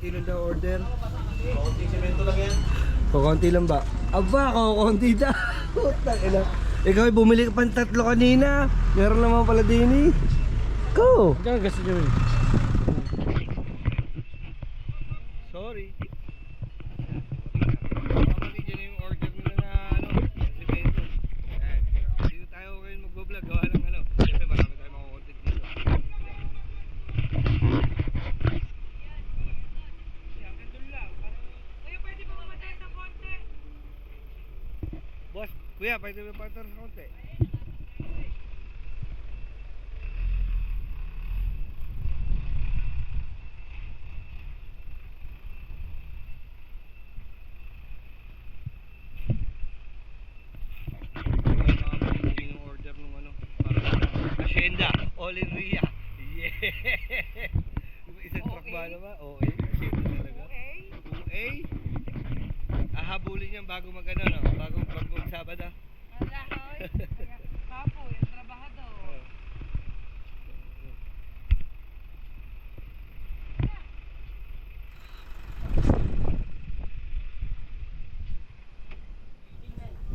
konti lang daw order. Konting semento lang yan. Kukunti lang ba? Aba, kukunti daw. Putang ina. Ikaw ay bumili ka pang 3 kanina. Meron naman pala din eh. Go! Diyan gusto nyo yun. Sorry. Kapatid dyan yung order nila na semento. Dito tayo ngayon mag-vlog. Gawa ng siyempre marami tayo mga content dito. Boss, kuya, pwede mo partner sa konti. Yung order nung Hacienda, all in Ria. Yeah! Isang truck ba naman? OA, Hacienda talaga. OA? Ahabulin niyan bago bagong Sabado. Wala ka, oy. Kapo, yung trabahado.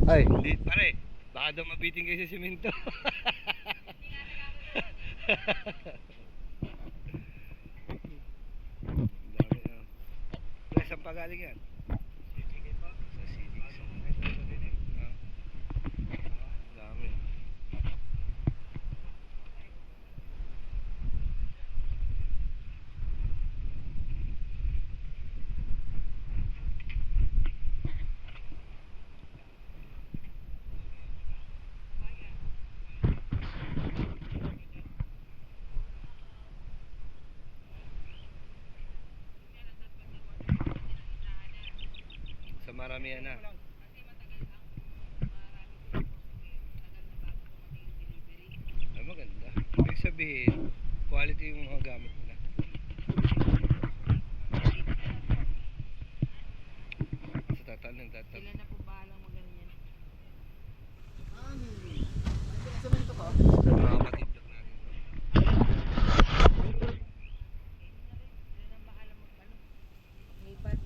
Ay, hindi pare. Baka daw mabiting kayo sa simento. Dami na. Saan pa galing yan? Sa city. Dami. Sa maramihan na. Ay, maganda. Ibig sabihin, quality yung mga gamit nila. Sa tatanong. Sila na po bahalang magaling yan. Sa mga matindok natin. Sila na bahalang maglipat.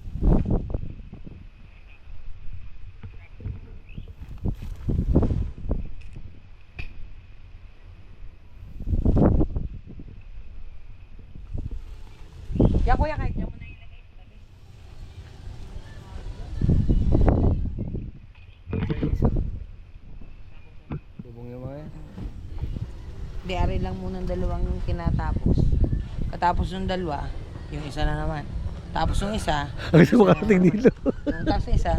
Kaya kuya, kahit niya mo na ilagay sa tabi. Bubong yung mga yan. Diari lang muna ang dalawang kinatapos. Katapos yung dalawa, yung isa na naman. Tapos yung isa, Ang isa makakating dito. yung tapos yung isa,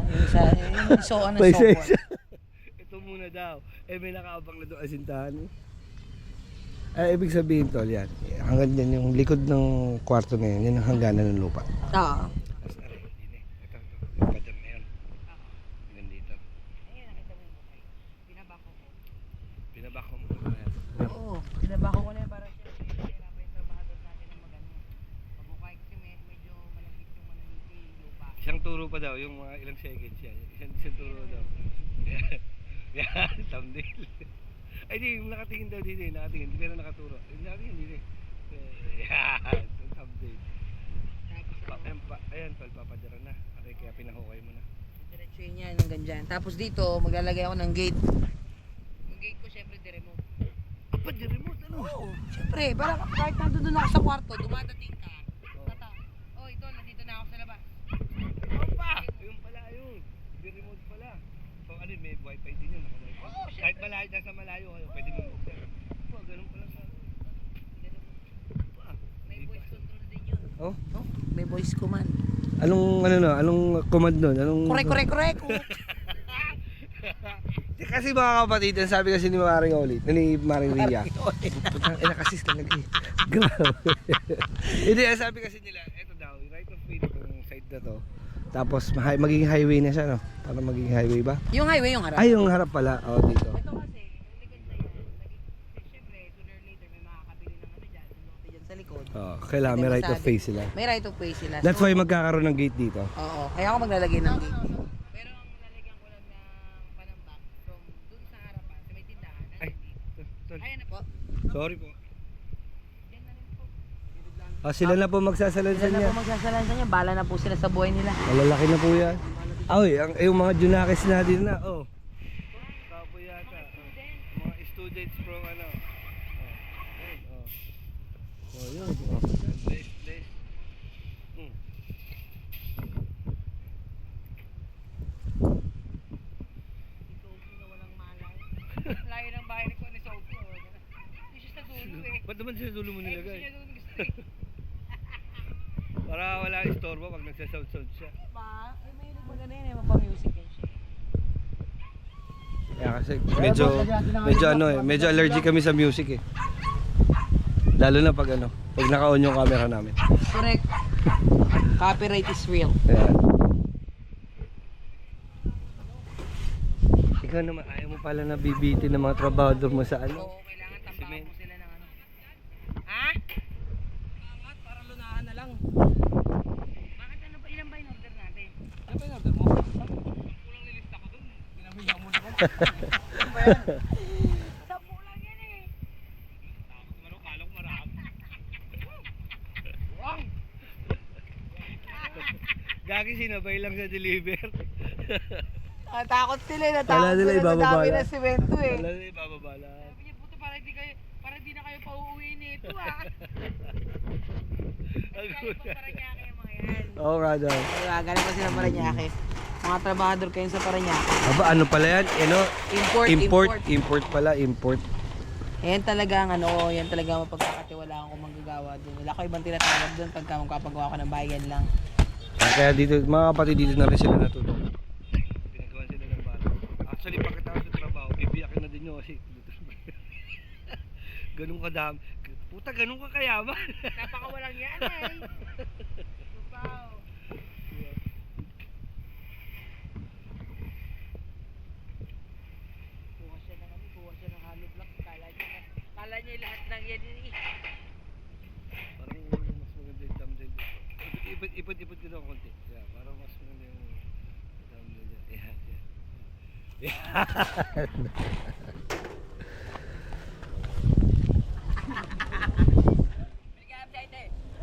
yung isoan ng sopor. Ito muna daw. May nakaabang na doon asintahan. Ibig sabihin tol, yan. Hanggang dyan yung likod ng kwarto na yan. Yan ang hangganan ng lupa. Oo. Tapos din eh. Ito. Yung padam na yan. Hanggang dito. Ayun, nakita mo yung bukay. Pinabako ko. Pinabako mo na yan. Oo, pinabako ko na yan para siyempre mahirapan yung trabahador natin ng magano. Mabukay kasi medyo malagit yung manaliti yung lupa. Isang turo pa daw, yung mga ilang seconds yan. Isang turo daw. Yan, thumbnail. Ay di, nakatingin daw dito eh, nakatingin. Pero nakaturo. Nakatingin dito eh. Yan, thumbnail. Ayan, palpapadara na. Kaya pinahukay mo na. Diretso yun yan hanggang dyan. Tapos dito, maglalagay ako ng gate. Yung gate ko syempre di-remote. Apa, di remote ano? Oo, syempre, para kahit nandun ako sa kwarto, dumadating ka. Tata, oh ito, nandito na ako sa labas. Opa! Ayun pala, ayun. Di remote pala. So ano, may wifi din yun. Oo, syempre. Kahit malayo, nasa malayo kayo, pwede mo mag-order. Ganun pala sa... May voice control din yun. Oh? Oh, may voice command. Anong command nun? Korek. Kasi mga kapatid, ang sabi kasi ni Maring Oli, ni Maring Ria. Putang ina kasi talaga eh. Grabe. Hindi, ang sabi kasi nila, eto daw, right of way itong side na to. Tapos magiging highway na siya, no? Para magiging highway ba? Yung highway, yung harap. Ay, yung harap pala. Oh, dito. Ito kasi, likod na yan. Siyempre, sooner or later, may makakabili ng dyan. Lote dyan sa likod. Oh, kailangan may right of way sila. May right of way sila. That's why magkakaroon ng gate dito. Oo, kaya ako maglalagay ng gate. Pero ang lalagyan ko lang ng panambak from dun sa harapan, sa may tindahan. Ay, tol. Ayan na po. Sorry po. Yan na rin po. Ah, sila na po magsasalansan Sila na niya. po magsasalansan niya. Bala na po sila sa buhay nila. Malalaki na po yan. Ay, yung mga Junakis natin na, oh. Kapo yata. Mga students from ano. Oh, yun. Bless. Layo ng bahay ni Kuya ni Sophie. Hindi siya sa dulo eh. Ba't naman sa dulo mo nilagay? Gusto niya doon gusto eh. Para wala istorbo pag nagsasound-sound siya. Ba? Ay, may maganda yun eh. Mapamusic yun siya. Kaya kasi medyo allergic kami sa music eh. Lalo na pag pag naka-on yung camera namin. Correct. Copyright is real. Ayan. Ikaw naman, ayaw mo pala na bibitin ng mga trabahador mo sa Oo, kailangan tambakan mo sila ng ano. Ha? Angat, para lunahan na lang. Bakit ano ba? Ilan ba in order natin? Ano ba in order mo? Kulang nilista ko dun. Pinamigyan mo na yan. Ano ba yan? 10 lang yan eh. Takot naman ako, kala ko marami. Wow! Gagi, sinabay lang sa deliver. Natakot sila eh. Kala Natakot nila sila sa ibababa dami lang. ng semento eh. Wala na ibababala. Sabi niya, puto, para di na kayo pauuwi nito ah. Kaya pa Paranaque yung mga yan. Oo nga daw. Diba, galing pa sila Paranaque. Mga trabahador kayo sa Paranaque. Aba, ano pala yan? Import. Import pala, import. Yan talaga ang ano, yan talaga ang mapagkakatiwalaan ko manggagawa doon. Wala ko ibang tinatawag doon pagka magpapagawa ko ng bayan lang. Kaya dito, mga kapatid dito na rin sila natuto. Pinagawa sila ng bata. Actually, pagkatapos ng trabaho, bibiyakin na din nyo kasi ganun kadami. Puta, ganun ka kayaman. Napakawalang yan eh. Wow. Kuha siya ng hollow block. Kala niya lahat ng yan eh. Parang mas maganda yung thumbnail dito. Ipot ko daw konti. Yeah, parang mas maganda yung thumbnail dito. Yan.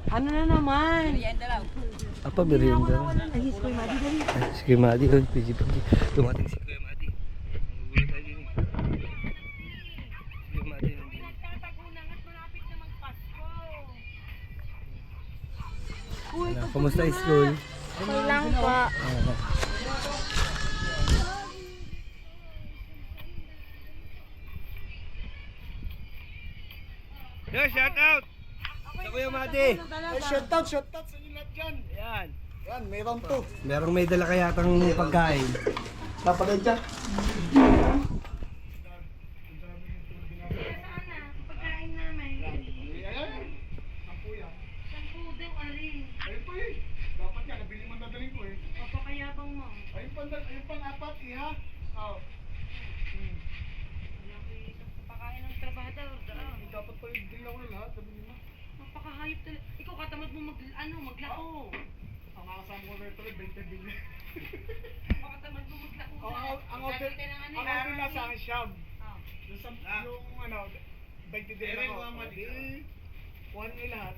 Ano na naman? Apa merienda? Ay, Kuya Madi dali. Si Kuya Madi, pigi. Dumating si Kuya Madi. Nagugulat tayo din eh. Si Kuya Madi nandito. Nagtatagunan at malapit na magpasko. Kumusta yung school? Okay lang pa. Yo, shout out! Sa Kuya Madi! Ay, shoutout sa inyo lahat dyan. Yan. Yan, meron to. Merong may dala kayatang pagkain. Papagay dyan. Pagkain namin. Ayan. Sampu yan. Sampu daw, ari. Ayun pa eh. Dapat yan, nabili man dadaling ko eh. Papakayabang mo. Ayun pang apat iha. Oh. Pakain ng trabahador. Dapat pa yung dilaw na lahat. Sabi niyo na. Mapakahayop talaga. Ikaw katamad mo maglako. Ang makasama ko na ito, 20 billion. Makatamad mo maglako. Ang order na sa akin, Shab. Yung ano, 20 din ako. One nila lahat.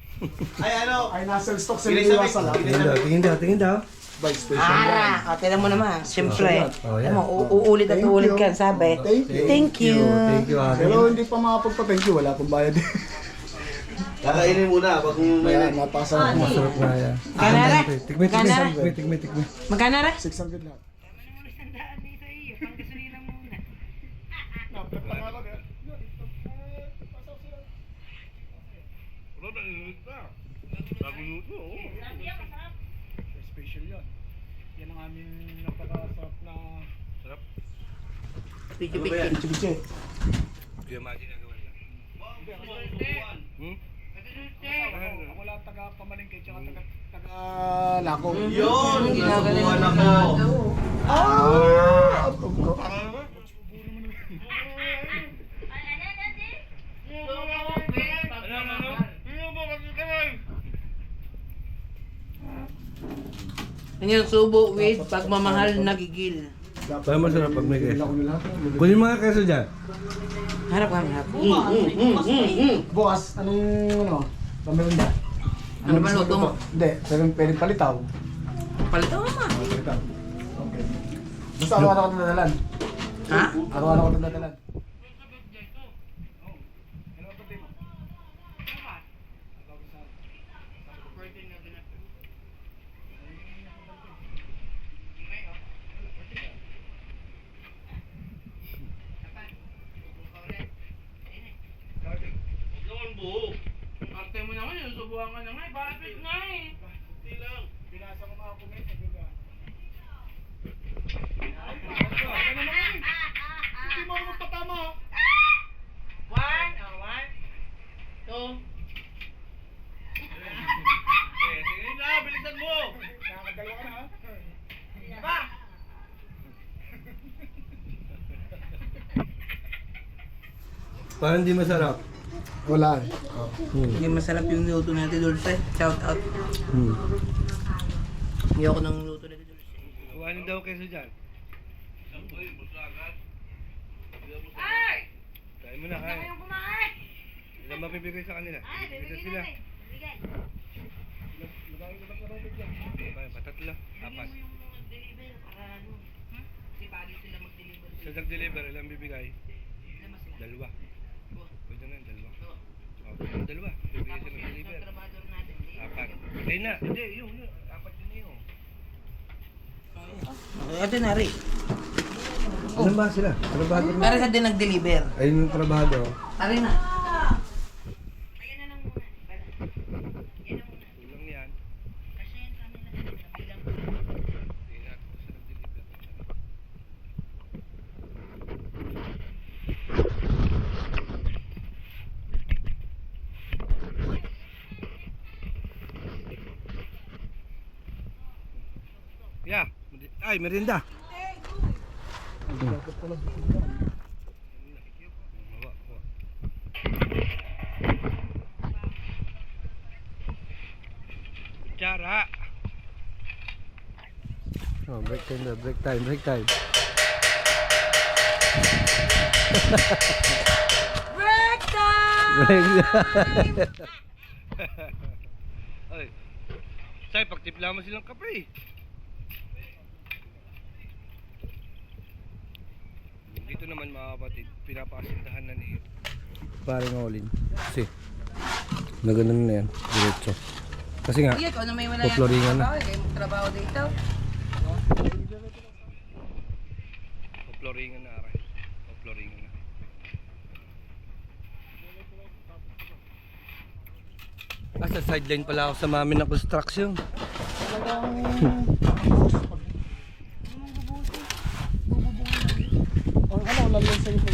Ay ano? Ay, nasa stock sa Tingin liwa sa lahat. Tingin daw. Bike station. Ara, tingnan mo naman. Siyempre. Oh, yan. Alam mo, uulit at uulit ka, sabi. Thank you. Thank you, Ate. Pero hindi pa makapagpa-thank you, wala pong bayad. Kakainin muna pag Kaya napasa ko. Masarap nga yan. Kanara? Tikme. Kanara? Magkano ra? 600 lahat. Tama na muna sandaan dito iyo. Panggasolina muna. Napag pa ako. Special yan. Yan ang aming napakasarap na... Sarap. Chibiche. Kuya Madi nagawa niya. Ako lang taga-pamalingke, tsaka taga-lako. Yun! Ginagaling Ginagawa ng ako. Ano yung subo with pagmamahal nagigil. Parang masarap pag may keso. Kunin mga keso dyan. Harap kami, harap. Boss, anong ano? Pamirinda? Ano ba luto mo? Hindi, pwede palitaw. Palito naman. Palitaw. Okay. Basta araw-araw ko nadalan. Ha? Araw-araw ko nadalan. Arte mo naman yun, subuhan ka na nga eh. Bakit nga eh? Binasa ko mga comment. Ano naman eh? Hindi mo ako magpatama. One, two. Tingin na, bilisan mo! Nakakadalawa ka na ha? Ba? Parang hindi masarap. Wala. Hindi masarap yung luto natin, Dulce. Shout out. Hindi ako ng luto natin, Dulce. Kuhanin daw keso dyan. Ay! Kain mo na, Huwag na kain. kayong kumain! Ilang mapibigay sa kanila? Ay, Bibigay bibigyan sila. natin. Bibigyan. Patatlo. Apat. Bigyan mo yung mga deliver para ano. Di bali sila mag-deliver. Sa nag-deliver, ilang bibigay? Ilan ba sila? Dalawa. Oo. Pwede na yung dalawa. Oo. Okay, dalawa. Bibigay Tapos sila ng yung deliver. isang trabador natin. Apat. Hindi na. Hindi, yun. Apat yun na yun. Ate Nari. Ano ba sila? Trabado na. Para sa din nag-deliver. Ayun yung trabado. Ari na. Ayan na lang muna. Bala. Yan na muna. Kulang yan. Kasi yan sa amin na nabilang. Tingnan natin kung saan nag-deliver. Yeah. Ay, merinda. Kutsara. Oh, break time na, break time, break time. Break time! Break time. Ay. Say, pagtipla mo silang kape. Dito naman mga kapatid, pinapasintahan na ni paring Olin. Kasi, nagano na yan, diretso. Kasi nga, Iya, ikaw na may wala Puploringan na. Kayo magtrabaho dito. poploringan na aray. Poploringan na. Sa sideline pala ako sa mami ng construction. Ang ano, lalyan sa ito.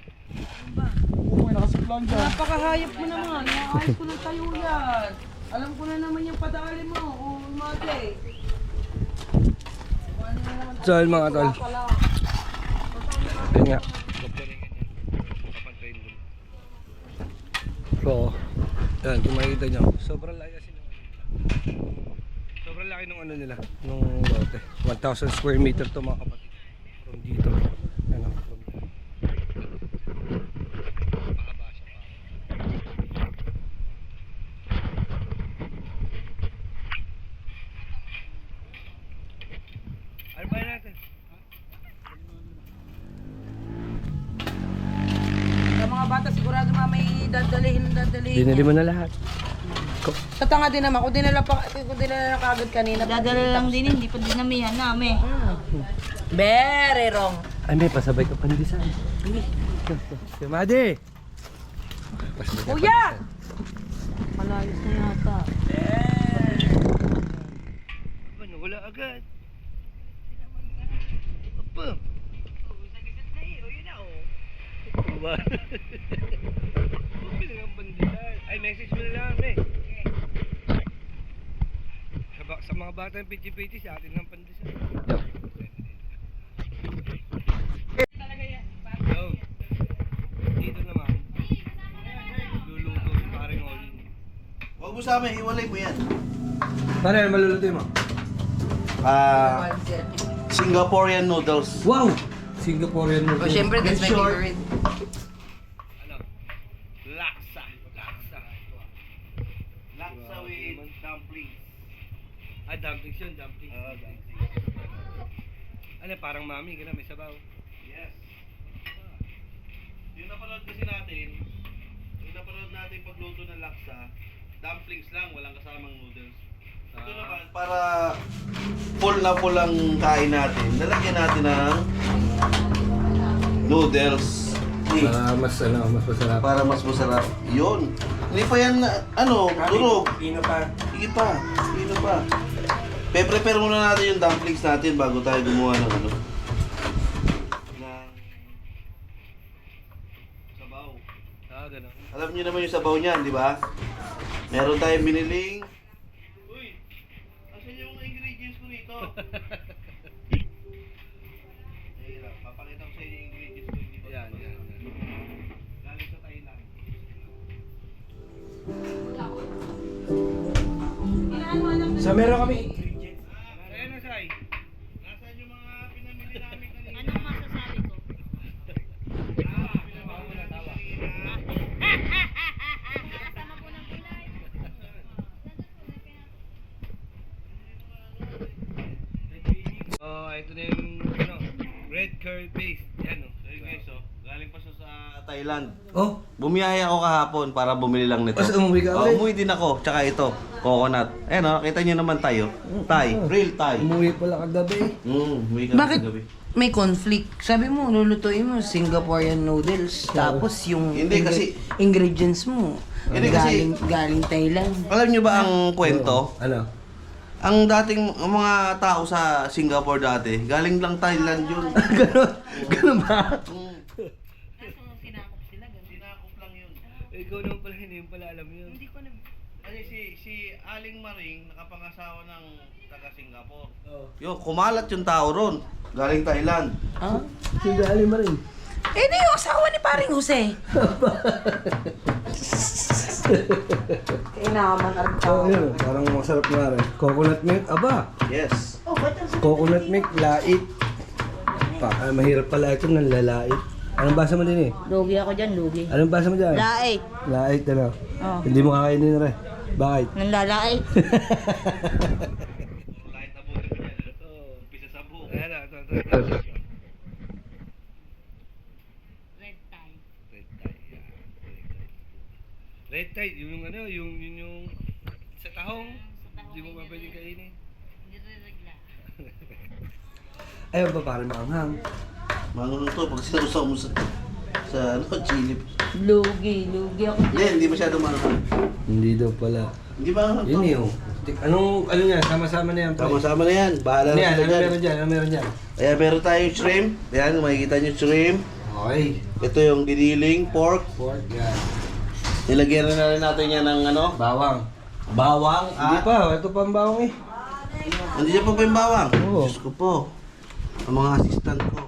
Oo, may nakasiplan dyan. Napakahayop mo naman. Naayos ko ng tayo yan. Alam ko na naman yung padali mo. O, mate. So yun mga tol. Yun nga. Poploringan yan. Papantayin mo. So, yan, kung makikita nyo. Sobrang laki kasi nung sobrang laki nung ano nila. Nung lote. 1,000 square meter to mga kapatid. From dito. Ano, from mahaba siya pa. Ano ba natin? Sa mga bata, sigurado may dadalihin. Binili mo na lahat. Tatanga din naman. Kung dinala na kagad kanina. Dadala lang din, hindi pa dinamihan namin. Very wrong. Ay, may pasabay ka pandisan. Si Madi! Kuya! Malayos na yata. Ano, wala agad. Apa? Ba? Okay lang ang pandisan. Ay, message mo na lang, eh. Sa mga bata ng piti-piti, sa atin ng pandisan. Yo. Dito naman. Luluto si paring Olin. Huwag mo sa amin, iwalay mo yan. Paano yan maluluto mo? Singaporean noodles. Wow! Singaporean Oh, noodles. syempre, that's my Short. favorite. Ah, dumplings yun, dumplings. Ano, parang mami, gano'n, may sabaw. Yes. Yung napanood kasi natin, pagluto ng laksa, dumplings lang, walang kasamang noodles. Ito naman, para full ang kain natin, lalagyan natin ng noodles. Para mas masarap. Para mas masarap. Yun. Hindi pa yan, durog. Pino pa. Sige pa. Pino pa. Pe-prepare muna natin yung dumplings natin bago tayo gumawa ng ng sabaw. Ah, gano'n. Alam niyo naman yung sabaw niyan, di ba? Meron tayong biniling. Uy, asan yung ingredients ko nito? Ayun, papakita ko sa inyo yung ingredients ko dito. Yan. Galing sa Thailand. So, meron kami. Ayan na, Sai. Nasaan yung mga pinamili namin kanina? Anong masasabi ko? Pinamili namin kanina. Kasama po ng kulay. Oh, ito na yung red curry paste. Yan, Ayun guys, galing pa siya sa Thailand. Oh, Bumiyaya ako kahapon para bumili lang nito. umuwi ka ulit? Umuwi din ako. Tsaka ito, coconut. Ayan kita nyo naman tayo. Thai, real Thai. umuwi pala kagabi. Umuwi ka Bakit sa gabi. may conflict? Sabi mo, lulutuin mo Singaporean noodles. Tapos yung Hindi, kasi- ingredients mo Hindi, kasi- galing Thailand. Alam nyo ba ang kwento? Ano? Ang mga tao sa Singapore dati, galing lang Thailand yun. Ganun ba? Kaso sinakop sila, ganun. Sinakop lang yun. Ikaw naman pala, hindi mo pala alam yun. Hindi ko na... Kasi si Aling Maring, nakapangasawa ng taga Singapore. Oh. Yun, kumalat yung tao ron. Galing Thailand. Ah? Sindali mo rin. Eh, di yung asawa ni paring Jose. Inaman Oh, yun. Parang masarap nga rin. Coconut milk, aba. Yes. Coconut milk, lait. Mahirap pala ito ng lalait. Anong basa mo din eh? Lugi ako dyan, lugi. Anong basa mo dyan? Laait. Lait, ano? Oh. Hindi mo kakainin rin. Bakit? Nang lalait. Kahit abutin mo yan. Umpisa sa buhok. Ayan na, ito. Red tie. Red tie, yeah. Red tie, yung sa tahong. Hindi mo ba pwedeng kainin? Hindi rin regla. Ayun ba, parang maanghang. Mangunong to pag sinusaw mo sa chili. Lugi ako Hindi masyado mangunong. Hindi daw pala. Hindi ba ang Yun eh, oh. Ano niya, sama-sama na yan. pre. Sama-sama na yan. Bahala Ano yan, na ano sila meron dyan? Ano meron dyan? Ayan, meron tayong shrimp. Ayan, makikita nyo shrimp. Okay. Ito yung giniling pork. Pork, yan. Nilagyan na rin natin yan ng Bawang. bawang Hindi at... pa, ito pa ang bawang eh. Hindi dyan pa ba yung bawang? Oo. Diyos ko po. Ang mga assistant ko.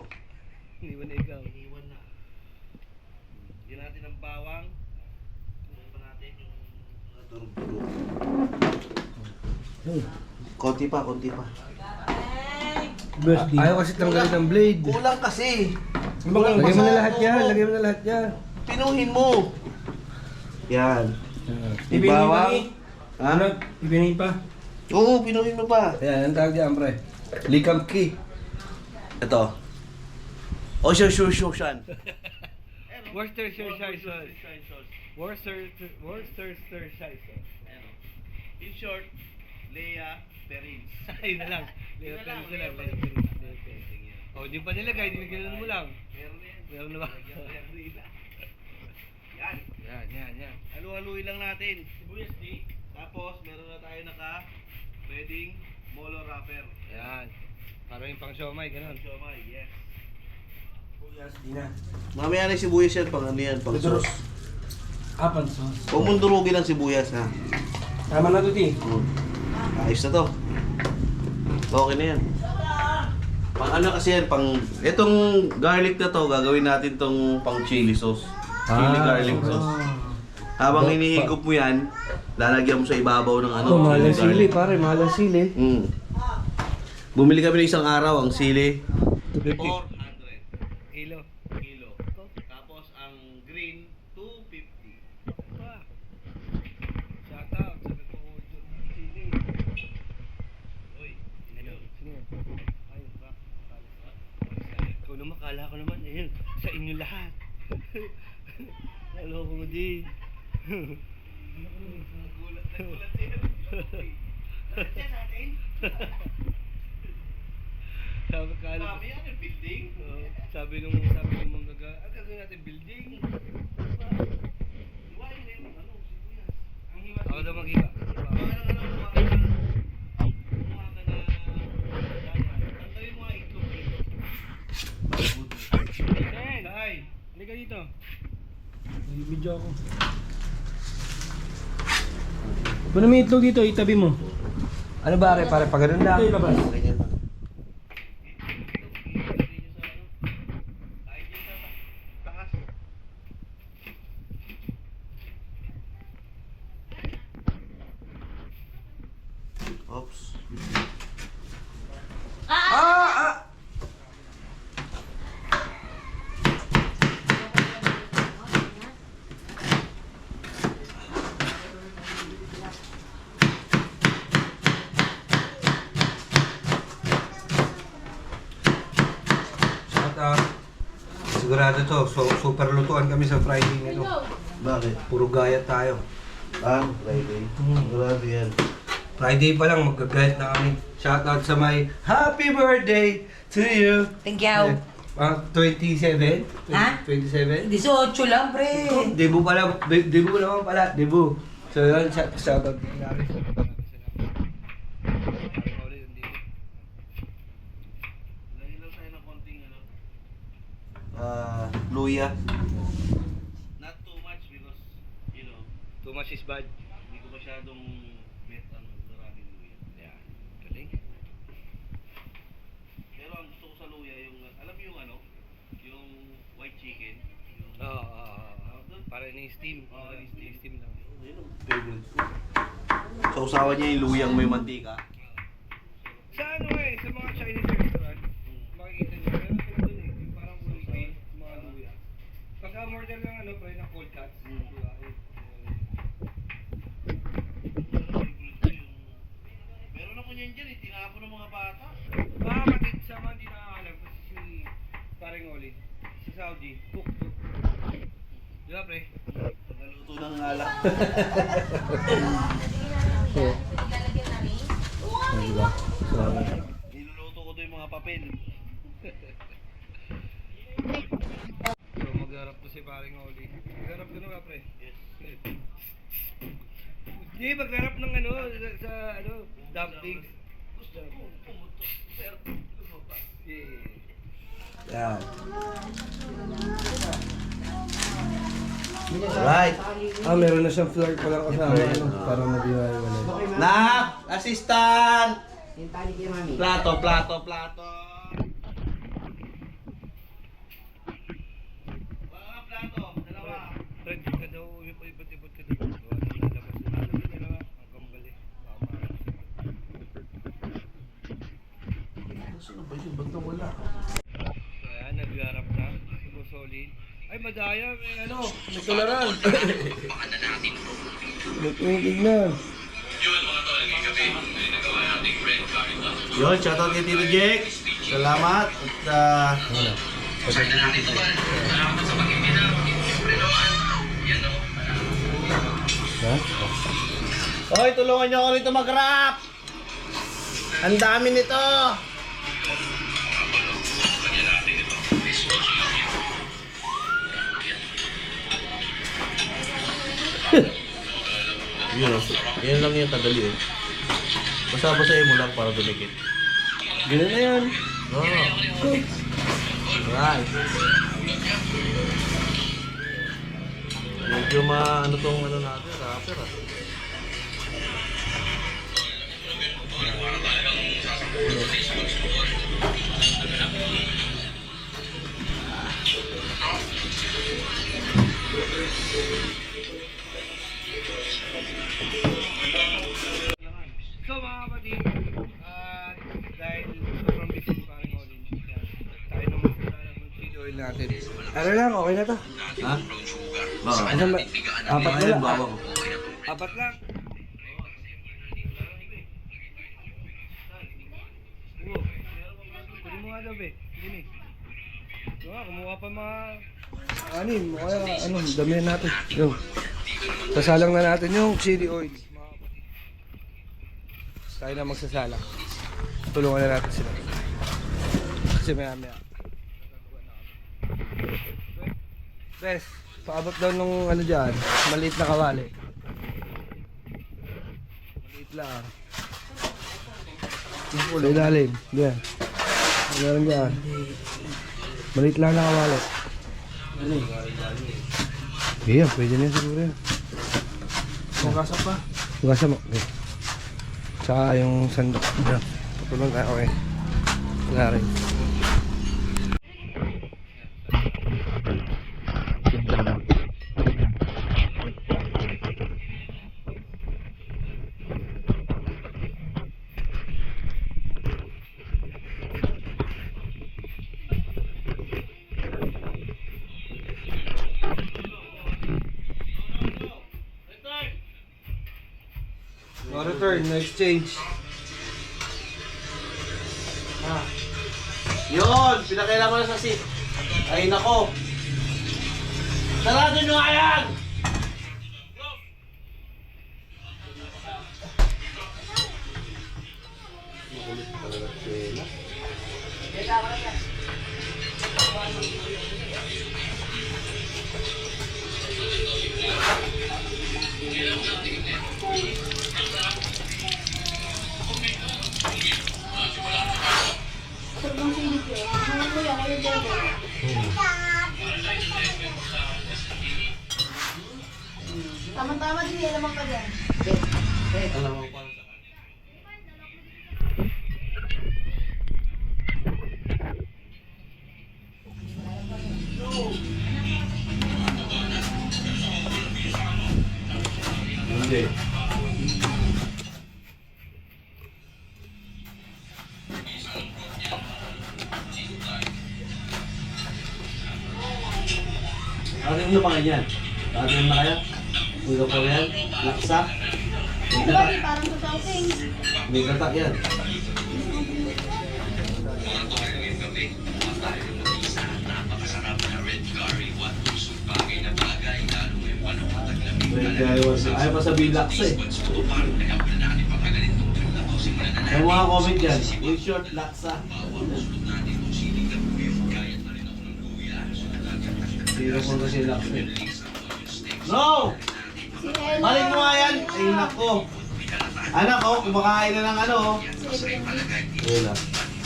Hindi mo na ikaw. Iwan na. Lagyan natin ng bawang. Lagyan pa natin yung durug-durug. Konti pa. Ayaw kasi tanggalin ng blade. Kulang kasi. Lagyan mo na lahat yan, lagyan mo na lahat yan. Pinuhin mo. Yan. Yung Ibinin pa bawang. eh. Ha? Ano? Ibinin pa. Oo, pinuhin mo pa. Ayan, ang tawag dyan, pre. Likamki. Ito. Oshoshan. Worcestershire sauce. Worcestershire sauce. In short, Lea Perez. Ayun na lang. Lea Perez na lang. Lea Perez. Oh, di pa nilagay, dinigyan mo lang. Meron na yan. Meron na ba? Yan. Halu-haluin lang natin. Sibuyas di. Tapos, meron na tayo wedding molo wrapper. Yan. Parang yung pang siomay, ganun. Siomay, yes. Sibuyas, di na. Mamaya na yung sibuyas yan, pang ano yan, pang sauce. Apan sauce. Huwag mong durugin ang sibuyas, ha? Tama na to, Ti. Ayos na to. Okay na yan. Pang ano kasi yan, itong garlic na to, gagawin natin tong pang chili sauce. Chili garlic sauce. Habang hinihigop mo yan, lalagyan mo sa ibabaw ng ano. Oh, mahal ang garlic. sili, pare. Mahal ang sili. Bumili kami ng isang araw, ang sili. 250. 400 Kilo. kilo. Tapos ang green, 250. Pa. Shout out sa nagpo-order ng sili. Naloko mo din. Sabi ka Kami yan, yung building. sabi nung mga gagawin natin building. Iwain na yung ano, sibuyas. Ang hiwa. Ako daw mag-iba. Tanggalin mo nga itlog dito. Sen! Hi! Halika dito. May video ako. Kung na may itlog dito, itabi mo. Ano ba, pare? Pag ganun lang. Ito ilabas. Ganyan lang. Oops. Shout out. Sigurado to, super lutuan kami sa Friday nito. Bakit? Puro gayat tayo. Friday. Grabe yan. Friday pa lang, magagayat na kami. Shout out sa may happy birthday to you. Thank you. 27? Ha? 27? 18 lang, pre. Debut pala, debut naman pala, debut. So yun, shout out namin. Lagyan lang tayo ng konting ano. Luya. Not too much because, you know, Too much is bad. hindi ko masyadong bet ang maraming luya. Yan, galing. Pero ang gusto ko sa luya yung, alam mo yung ano, yung white chicken. Yung, Para ni-steam. Oo, ni-steam lang. yun ang favorite ko. So usawan niya yung luyang may mantika. Sa ano sa mga Chinese restaurant, makikita nyo, meron sila dun yung parang full steam, mga luya. Pagka order lang pre, ng cold cuts. Diba? Meron ako niyan dyan, tinapon ng mga bata. Mga kapatid, sa mga hindi nakakalam, kasi si paring Oli, sa Saudi, cook. Diba pre? Naluto ng alak. Diba? So, Niluluto ko doon yung mga papel. so magharap to si paring Oli. Magharap ka na pre? Yes. Hindi, magharap ng sa dumplings. Gusto ko pumuto. Pero lumabas. Yan. Right. Meron na siyang flirt pa lang kasama, para madiwaiwalay. Nak! Assistant! Plato. Mga plato, dalawa. Fred, ka daw, ibot-ibot ka daw. Lalabas na dalawa. Ang kambali. Saan ba yun? Ba't nawala? So ayan, nagharap na. Solid. Ay, madaya. May tularan. May tubig na. Yun, shoutout kay Tito Jake. Salamat. At Hoy, tulungan niyo ako rito mag-rap. Ang dami nito. Yun o. Yan lang yung kadali eh. Basa-basahin mo lang para dumikit. Ganun na yan. Right. Medyo ano tong natin, rapper ah. So mga kapatid, dahil sobrang busy parang Olin, tayo naman sa seed oil natin. Ano lang, okay na to. Ha? Ano ba? Apat na lang. bawang. Apat lang. Oo. Kunin mo nga daw, be. Kunin. Kumuha pa mga Anim, o kaya ano, damihan natin. Yung, sasalang na natin yung chili oil. Mga kapatid. Tayo na magsasalang. Tulungan na natin sila. Kasi maya. Bes, paabot daw nung ano dyan, maliit na kawali. Maliit lang. Sa ilalim, yan. Meron dyan. Maliit lang na kawali. Iya, pwede na siguro yan. Hugasan pa. Hugasan mo. Okay. Tsaka yung sandok. Yan. Patulong tayo. Okay. Wala rin. No return, no exchange. Yun, pinakailan ko na sa seat. Ay nako. Sarado nyo nga yan! Makulit talaga sila. Tama-tama din, alam mo ka dyan. Alam mo pa sa hindi. Ano yung naman yan? Ano yung na kaya? Ulo pa yan? Laksa? May Diba, gatak. parang sa shopping. May gatak yan. Ayaw pa sabihin laksa eh. Yung mga comment dyan, in short, laksa. Sino po kasi laksa eh. No! Si Ella. Balik mo nga yan! Ay nako! Anak ko, kumakain na ng ano. Wala.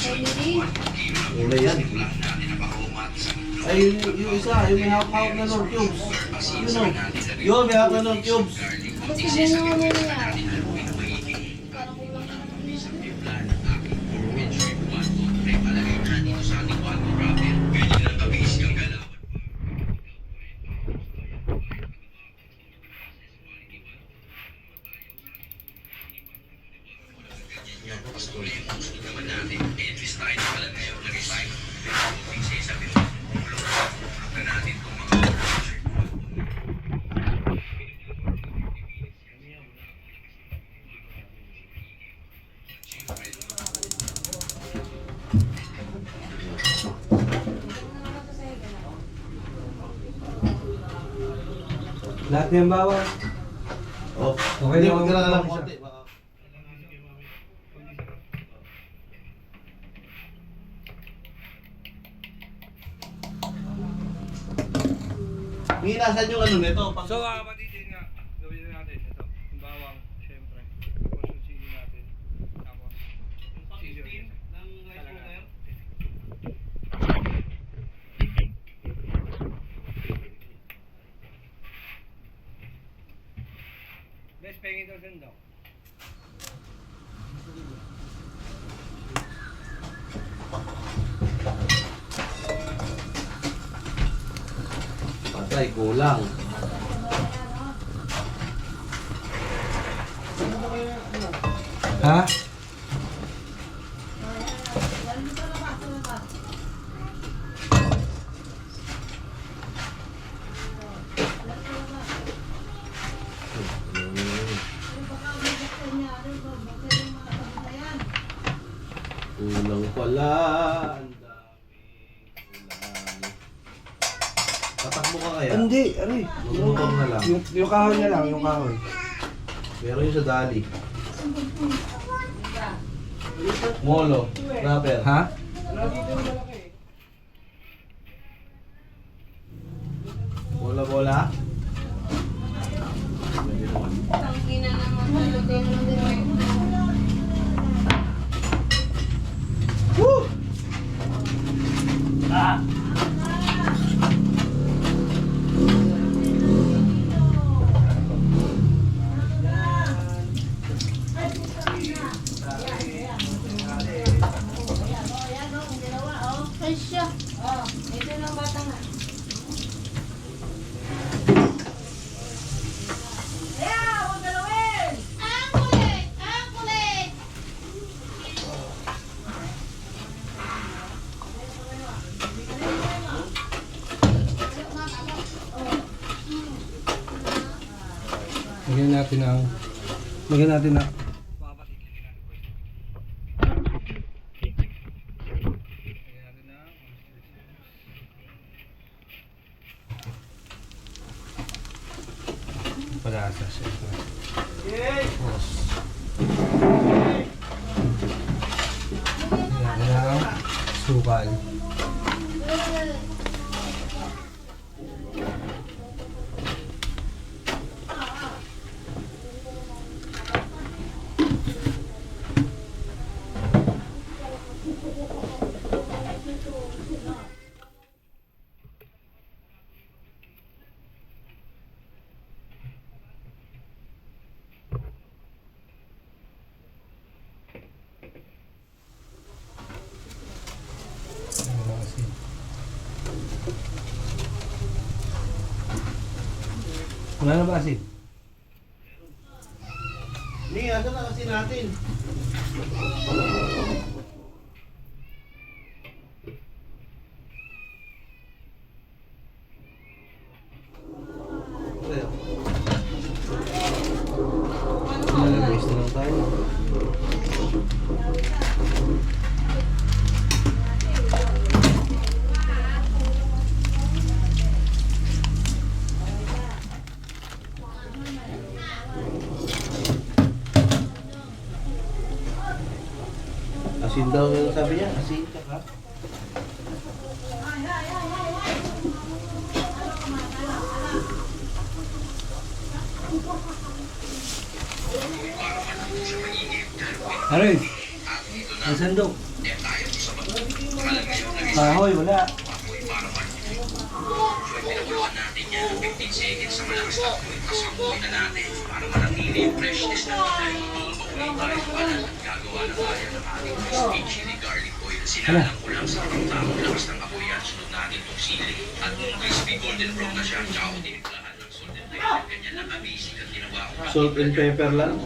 Emily. Wala yan. Ay, yung isa, yung may hawak-hawak na Lord Cubes. Yun o. Yun, may hawak na Lord Cubes. Basta din naman mo niya. Parang kulang na. Lahat ng bawang. Oh, Okay hindi, lang, huwag ka lang okay ng siya. konti. Minasan yung ano nito. Pag... So, kapatid, yun nga. Gawin na natin ito. Yung bawang, syempre. Tapos yung chili natin. Tapos, chili oil. ng rice cooker. Best pengin daw sandok. Patay, kulang. Ha? Kulang pala. Ang dami. Kulang. Tatak mo Hindi, aray. Lutong na lang. Yung kahoy na lang, yung kahoy. Meron yung sa dali. Molo. Rapper. Ha? Bola-bola. Tangina naman talaga ng Woo! Ah! Ay siya. Ito ng batang nga. Ang kulit! Ang kulit! Lagyan natin ng pag-asa siya. Lagyan ng sukal. Wala na ba asin? Hindi, asa na kasi natin. Lalabas na lang tayo. Asin daw yung sabi niya, asin ka. Aray! Ang sandok. Kahoy, wala. Ano? Salt and pepper lang.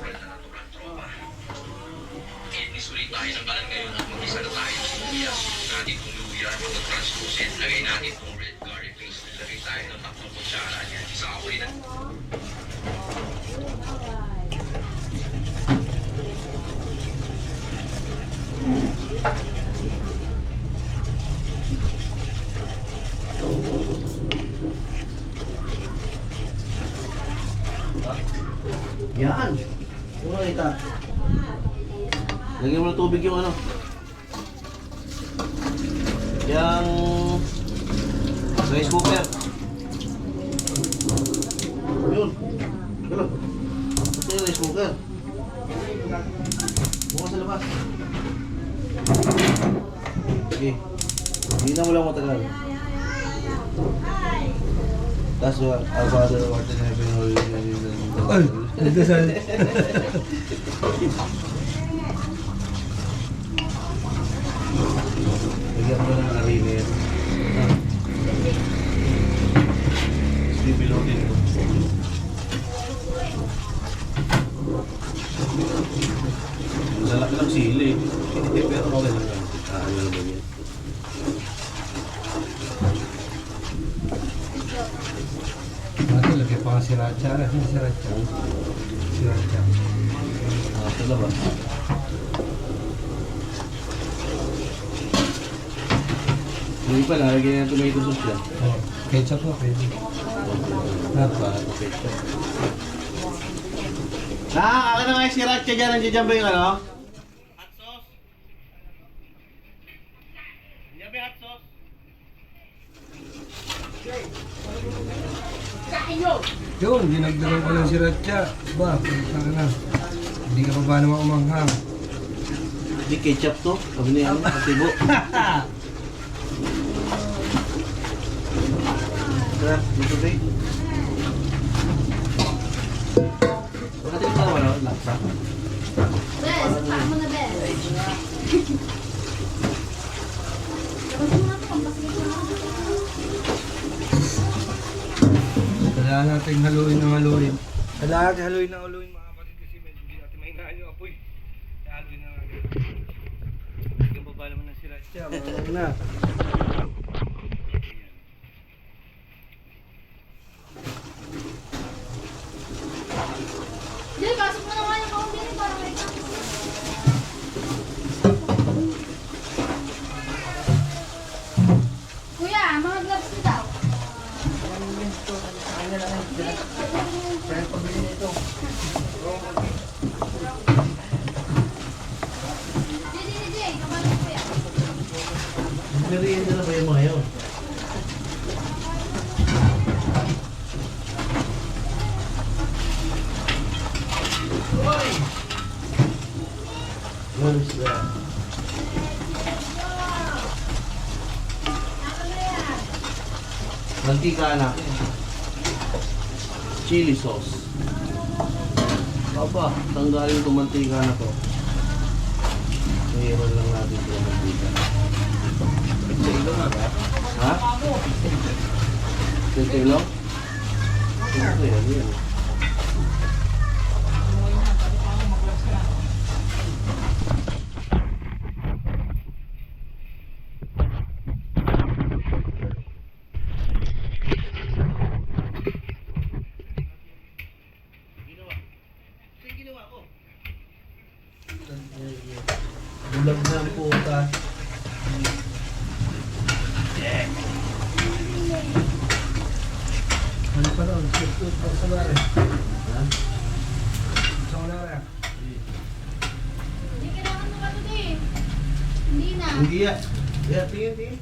Yan. Yung makita. Lagyan mo ng tubig yung ano. Yang rice cooker. Yun. Galo. Ito yung rice cooker. Bukas sa labas. Sige. Hindi na mo lang matagal. That's what our father wanted to have Ay! Nagdasal. Lagyan ko ng ariner. Bibilutin ko. Lalaki lang sili. Pero okay lang yan. Ano naman yan. Ito, lagyan pa ang sriracha. Ano yung sriracha? Sriracha. Ito na ba? Hindi pa, nalagyan ng tomato sauce yan. Oh, ketchup na pwede. Akin na nga yung sriracha dyan. Nandiyan ba yung ano? Hot sauce? Nandiyan ba yung hot sauce? Yun, dinagdagan ko ng sriracha. Ba, punta na. Hindi ka pa ba naman umanghang? Hindi ketchup to. Sabi niya ano, katibo. Tara, dito ba? Bakit yung tawa na? Laksa? Bes, paano mo na, Bes? Tapos mo na ito, pampasigit mo na. Kailangan natin haluin ng haluin. Kailangan natin haluin ng haluin mga kapatid kasi medyo hindi natin mahinaan yung apoy. Kaya haluin na natin. Yung baba naman ng sriracha. Mga na. Hindi, pasok mo na nga yung kaunti para may ka. Kuya, mga gloves mo daw. Hindi, kapag mo kuya. Merienda na ba yung mga yun? What is that? Mantika na. Chili sauce. Aba, tanggalin itong mantika na to. Mayroon lang natin itong mantika. Ha? Tilo? Ito yan, yan. Bulag na ang puta. Ano pa daw? Shoot para sa bare. Ha? Sa una kaya? Hindi kailangan mo ka ito eh. Hindi na. Hindi yan. Yan, tingin.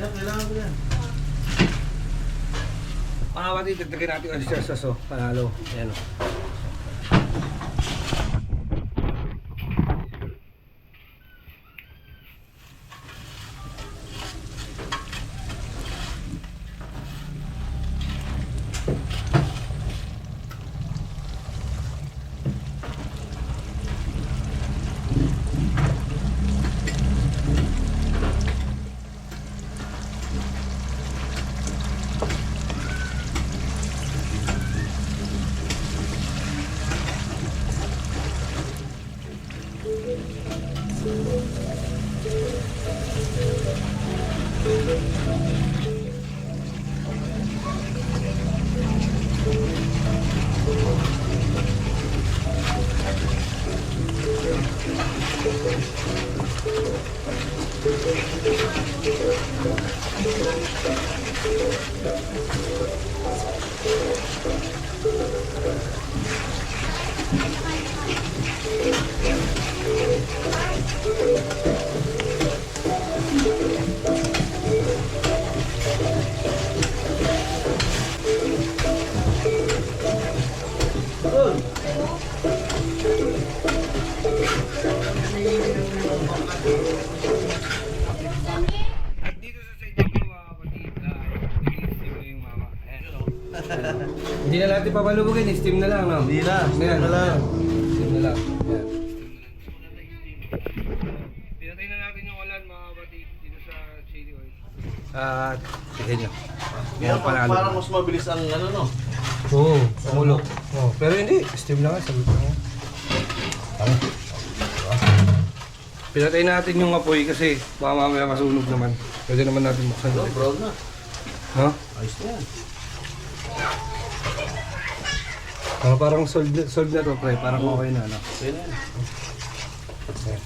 Yan, kailangan ko yan. Mga kapatid, dagdagan natin ang oyster sauce. Oh. Panalo. Ayan o. At dito sa side ko mga kapatid, nag-i-steam na yung mama. Ayan. Hindi na natin papalubugin, steam na lang, no? Hindi na, steam Ayan, na lang. Steam na lang. Ayan. Pinatay na natin yung ulan mga kapatid dito sa chili oil. At sige nyo. Kaya parang mas mabilis ang ano, no? Oo, pangulo. Oh, pero hindi, steam na nga, sabi ko nga. Pinatay natin yung apoy kasi baka mamaya masunog naman. Pwede naman natin buksan. No, brown na. Ha? Ayos na yan. Parang solved na to, pre. Parang okay na, no? Kaya na yan.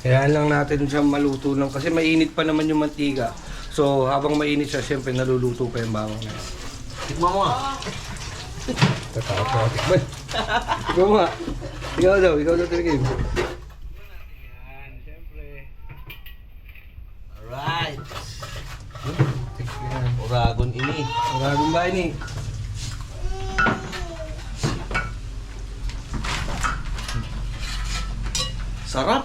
Kaya lang natin siya maluto lang kasi mainit pa naman yung mantika. So, habang mainit siya, syempre naluluto pa yung bawang na yan. Tikman mo nga. Tatakot ko. Tikman. Ikaw mo nga. Ikaw daw talaga yun. Yan, siyempre. Alright. Uragon ini. Maraming ba ini? Sarap.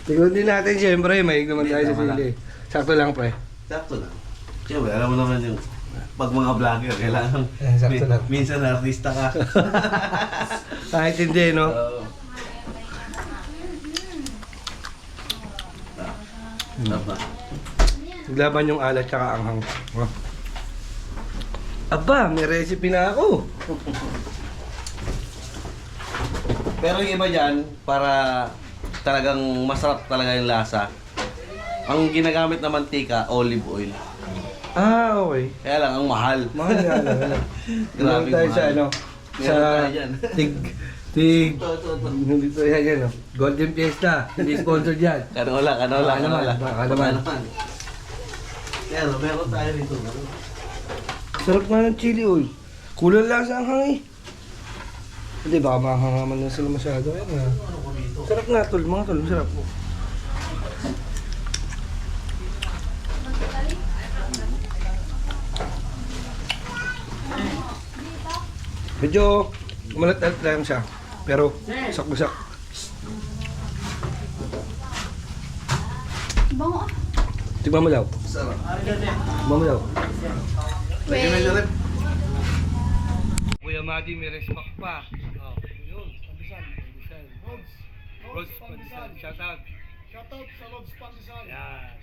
Tignan din natin siyempre. May naman tayo sa Wala. sili. Sakto lang pre. Sakto lang. Siyempre, alam mo naman yung pag mga vlogger, kailangan Sakto lang. minsan artista ka. Kahit hindi, no? Oo. Sarap na. Naglaban yung alat tsaka anghang. Oh. Aba, may recipe na ako. Pero yung iba dyan, para talagang masarap talaga yung lasa, ang ginagamit na mantika, olive oil. Ah, okay. Kaya lang, ang mahal. Mahal nga lang. Grabe Grabe tayo mahal. sa ano? Meron Sa tayo dyan. tig dito yan no. Golden Fiesta. Hindi sponsored yan. Kanola. Baka naman. Pero meron tayo rito. Sarap nga ng chili oil. Kulang lang sa anghang eh. Hindi, baka mahangaman na sila masyado. Ayan nga. Sarap nga tol, mga tol. Sarap po. Medyo malat-alat lang siya. Pero sak-busak. Bango ah. Tignan mo daw. Sarap. Tignan mo daw. Wait. Kuya Madi, may respak pa. Oh, yun. Pandesal. Pandesal. Rods Pandesal. Shout out. Shoutout sa Rods Pandesal. Yan.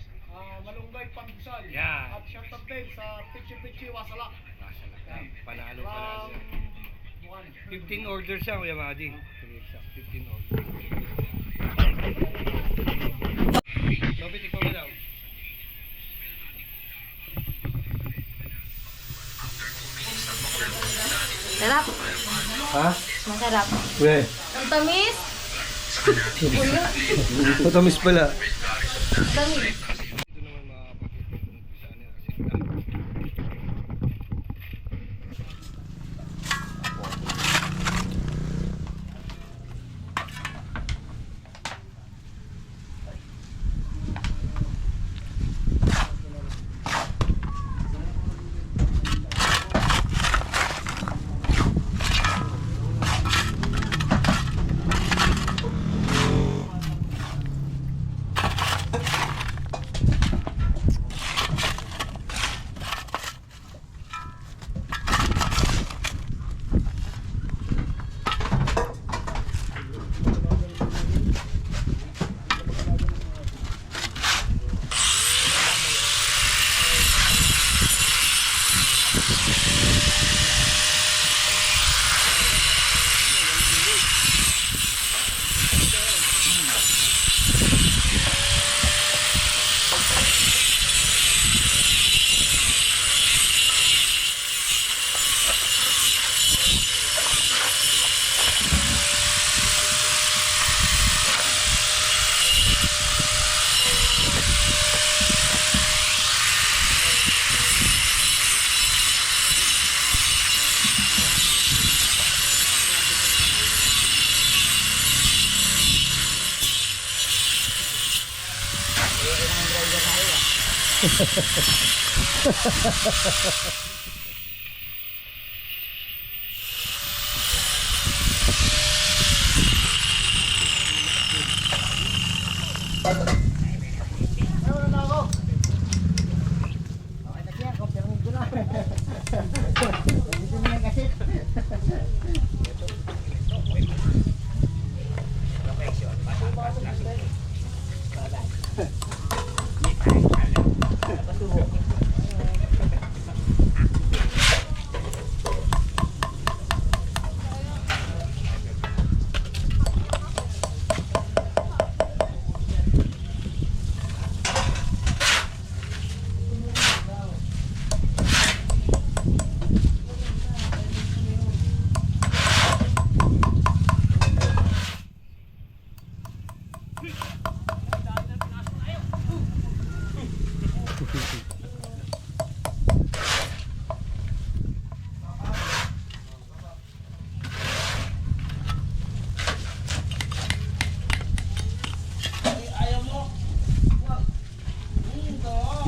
Malunggay Pandesal. Yan. At shoutout din sa Pichi Pichi Wasala. Panalo. From Buwan. 15 orders siya, Kuya Madi. 15 orders. Sobi, tikman mo daw. Sarap. Ha? Masarap. Weh. Ang tamis. Matamis pala. Tamis. Ito naman makakapag-umpisa niya kasi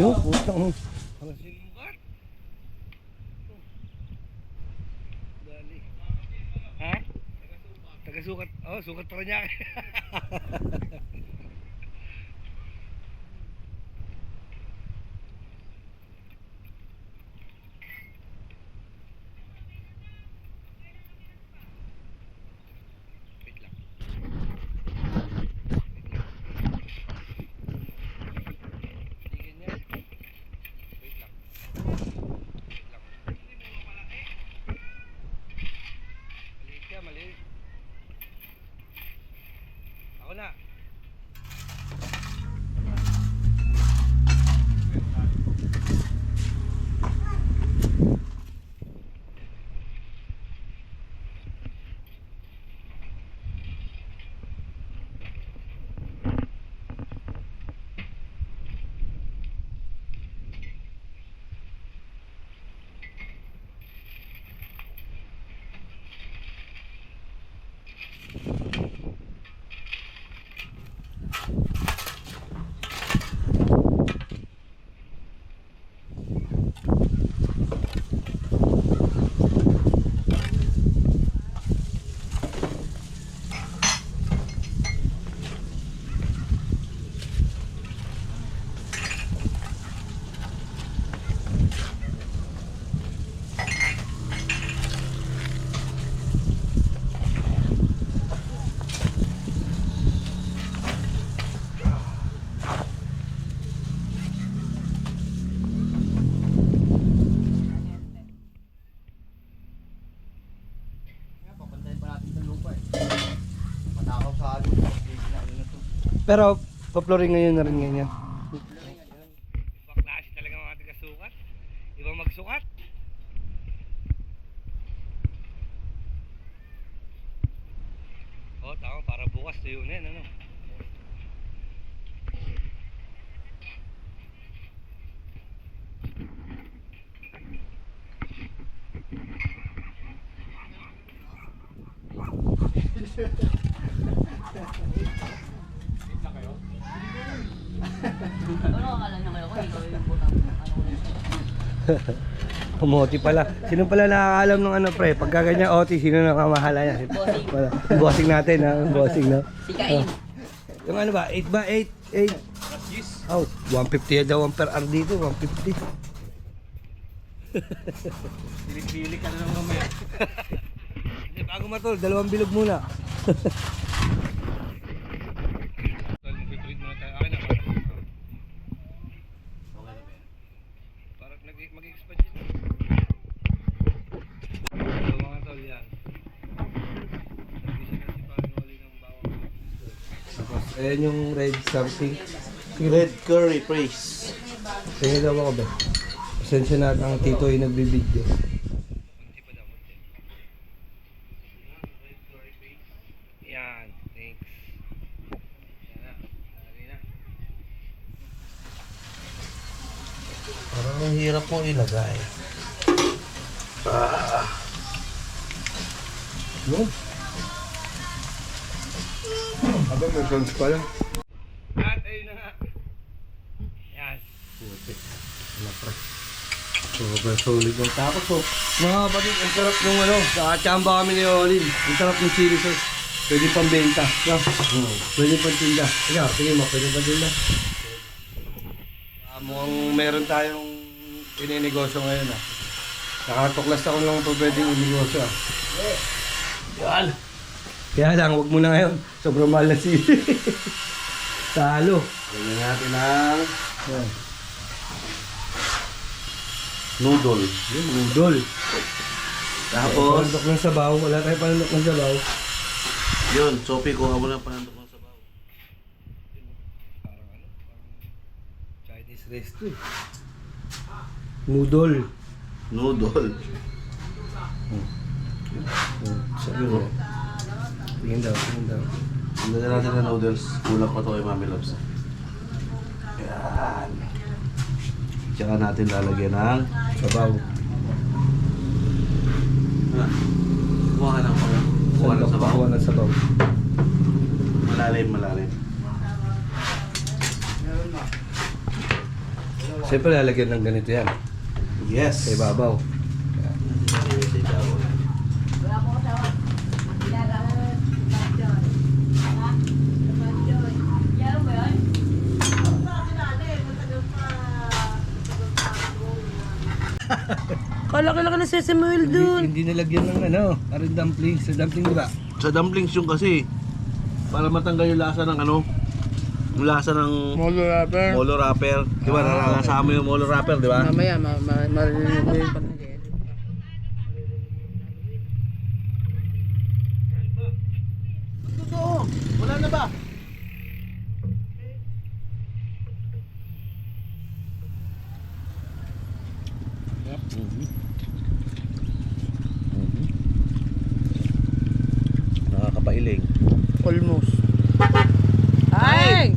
Yung putang. Ang silukat. Dali. Ha? Taga-sukat. Oh, sukat pa niya. Wait lang. Hindi ganyan. Wait lang. Wait lang. Maliit ka, maliit. Ako na. Pero, pa-flooring ngayon na rin ganyan. Ibang klase talaga mga taga-sukat. Ibang magsukat. Oh, tama. Para bukas tuyo na yun, ano? Ano akala niya kayo? Ikaw yung putang Umoti pala. Sino pala nakakaalam ng ano pre? Pagka ganyan OT, sino nakamahala niya? Bossing. Wala. Bossing natin ha. Bossing no? Si Kain. Yung ano ba? 8 ba? 8? Oh, 150 daw ang per hour dito. 150. Pilik-pilik ka na lang mamaya. Hindi, bago matol, 2 bilog muna. Mag-treat muna tayo. Akin na para. Okay na ba yan? Para mag-expand yun. So mga tol, yan. Nag-isa na si Paring Oli ng bawang. Tapos, ayan yung red something. Red curry praise. Tingin daw ako ba? Pasensya na ang tito ay nagbibideo. Yan, thanks. Yan na, lagay na. Parang ang hirap mong ilagay. Yun. Aba, may prawns pala. At ayun na nga. Yan. Puti. Ano pre? Sobrang solid ng tapos oh. Mga kapatid, ang sarap nung ano. Nakachamba kami ni Olin. Ang sarap ng chili sauce. Pwede pang benta. No? Pwede pang tinda. Ikaw, tingin mo, pwede pang tinda. Mukhang meron tayong ininegosyo ngayon ah. Nakatuklas ako lang po pwedeng inegosyo ah. Yan. Kaya lang, wag mo na ngayon. Sobrang mahal na sili. Talo. Lagyan natin ang Yan. noodle. Yung noodle. Tapos, Panandok ng sabaw. Wala tayong panandok ng sabaw. yun, Sophie, kuha mo lang panandok ng sabaw. Parang ano? Parang Chinese resto eh. Noodle. Noodle. Sabi mo. Tingin daw, tingin daw. Lagyan natin ng noodles. Kulang pa to kay Mami Loves. Yan. Tsaka natin lalagyan ng Sabaw. kuha ka ng sabaw. Kuha ng sabaw. Kuha ng sabaw. Malalim, malalim. Siyempre lalagyan ng ganito yan. Yes. Sa ibabaw. Kalaki-laki na sesame oil dun. Hindi nalagyan ng ano, parang dumplings. Sa dumpling diba? Sa dumplings yung kasi, para matanggal yung lasa ng ano, yung lasa ng Molo rapper. molo wrapper. Di ba? Nakakasama yung molo wrapper, di ba? Mamaya, marinig mo yung panagay. Totoo. Wala na ba? Nakakapailing. Almost. Ay!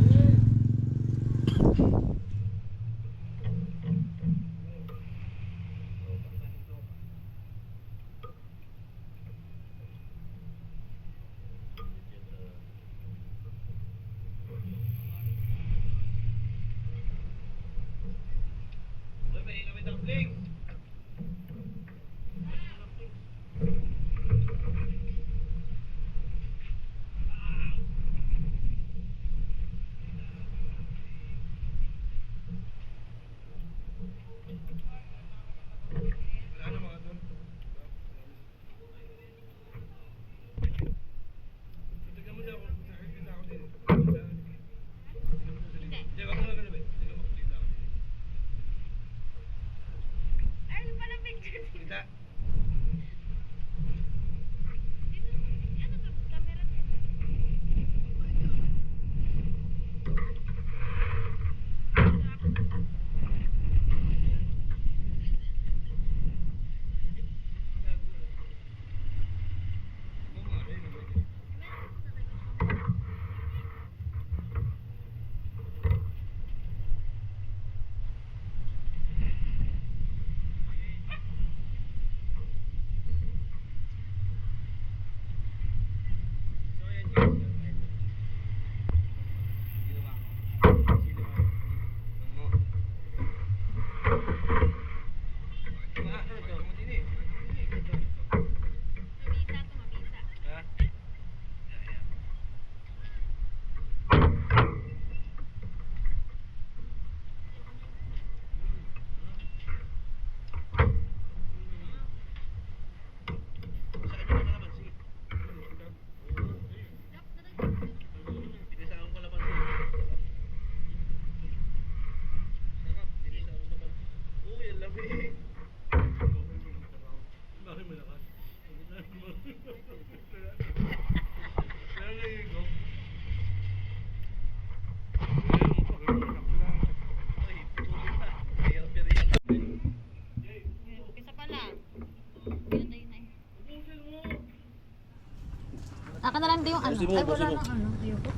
Akin na lang din yung ano. Ayusin mo, Ay, wala ayusin mo. nang ano. Ayoko.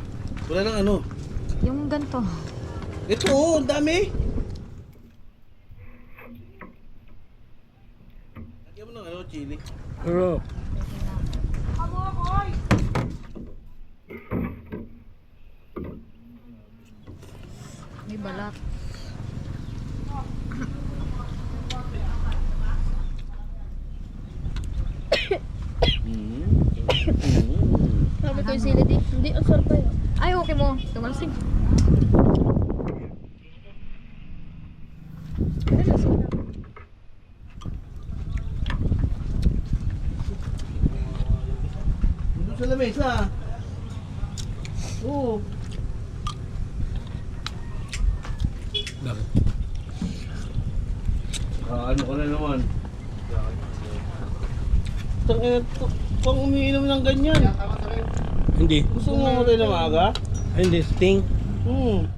Wala nang ano. Yung ganito. Ito, oh, ang dami. Lagyan mo ng ano, chili. Pero, May balat. Sabi ko yung sili di. Hindi, ang sarap kayo. Ay, okay mo. Tumalsig. Doon sa lamesa. Oo. bakit? Ano ka na naman? Pang umiinom ng ganyan. Hindi. Gusto mo mamatay na maaga? Ay, hindi. Sting. Hmm.